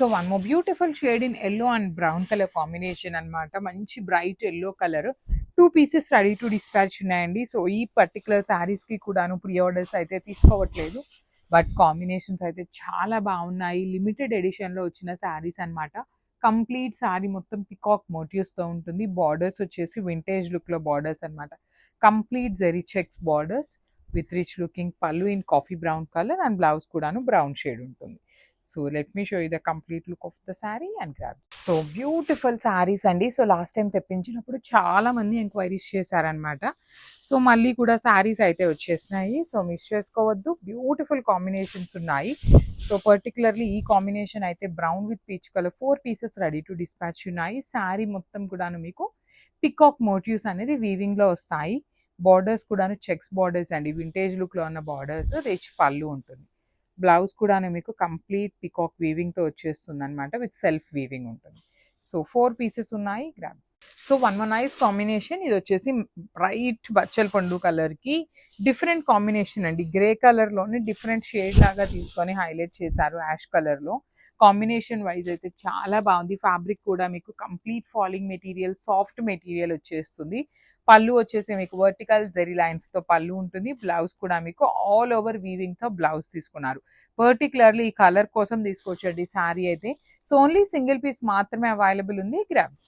So one more beautiful shade in yellow and brown colour combination అన్నమాట. మంచి bright yellow colour. 2 pieces ready to dispatch ఉన్నాయండి. So ఈ particular saris కి కూడాను pre orders అయితే తీసుకోవట్లేదు, బట్ కాంబినేషన్స్ అయితే చాలా బాగున్నాయి. లిమిటెడ్ ఎడిషన్ లో వచ్చిన శారీస్ అన్నమాట. కంప్లీట్ శారీ మొత్తం పికాక్ మోటివ్స్ తో ఉంటుంది. బార్డర్స్ వచ్చేసి వింటేజ్ లుక్ లో బార్డర్స్ అన్నమాట. Complete zari checks borders with rich looking pallu in coffee brown colour and blouse కూడాను బ్రౌన్ షేడ్ ఉంటుంది. So let me show you the complete look of the sari and grab. So beautiful saris అండి. So last time తెప్పించినప్పుడు చాలా మంది enquiries చేశారనమాట. So మళ్ళీ కూడా శారీస్ అయితే వచ్చేసినాయి. సో మిస్ చేసుకోవద్దు, బ్యూటిఫుల్ కాంబినేషన్స్ ఉన్నాయి. సో పర్టికులర్లీ ఈ కాంబినేషన్ అయితే brown with peach colour 4 pieces ready to dispatch ఉన్నాయి. శారీ మొత్తం కూడాను మీకు పికాక్ మోటివ్స్ అనేది వీవింగ్ లో వస్తాయి. బార్డర్స్ కూడాను చెక్స్ బార్డర్స్ అండి. వింటేజ్ లుక్ లో ఉన్న బార్డర్స్, రిచ్ పళ్ళు ఉంటుంది. బ్లౌజ్ కూడా మీకు కంప్లీట్ పికాక్ వీవింగ్ తో వచ్చేస్తుంది అనమాట. విత్ సెల్ఫ్ వీవింగ్ ఉంటుంది. సో 4 పీసెస్ ఉన్నాయి, grabs. So one more nice combination. ఇది వచ్చేసి బ్రైట్ బచ్చల పండు కలర్ కి డిఫరెంట్ కాంబినేషన్ అండి. గ్రే కలర్ లోనే డిఫరెంట్ షేడ్ లాగా తీసుకొని హైలైట్ చేశారు యాష్ కలర్ లో. కాంబినేషన్ వైజ్ అయితే చాలా బాగుంది. ఫ్యాబ్రిక్ కూడా మీకు complete falling material, soft material వచ్చేస్తుంది. పళ్ళు వచ్చేసి మీకు వర్టికల్ జెరీ లైన్స్ తో పళ్ళు ఉంటుంది. బ్లౌజ్ కూడా మీకు ఆల్ ఓవర్ వీవింగ్ తో బ్లౌజ్ తీసుకున్నారు. పర్టికులర్లీ ఈ కలర్ కోసం తీసుకొచ్చండి శారీ అయితే. సో ఓన్లీ సింగిల్ పీస్ మాత్రమే అవైలబుల్ ఉంది, గ్రాబ్స్.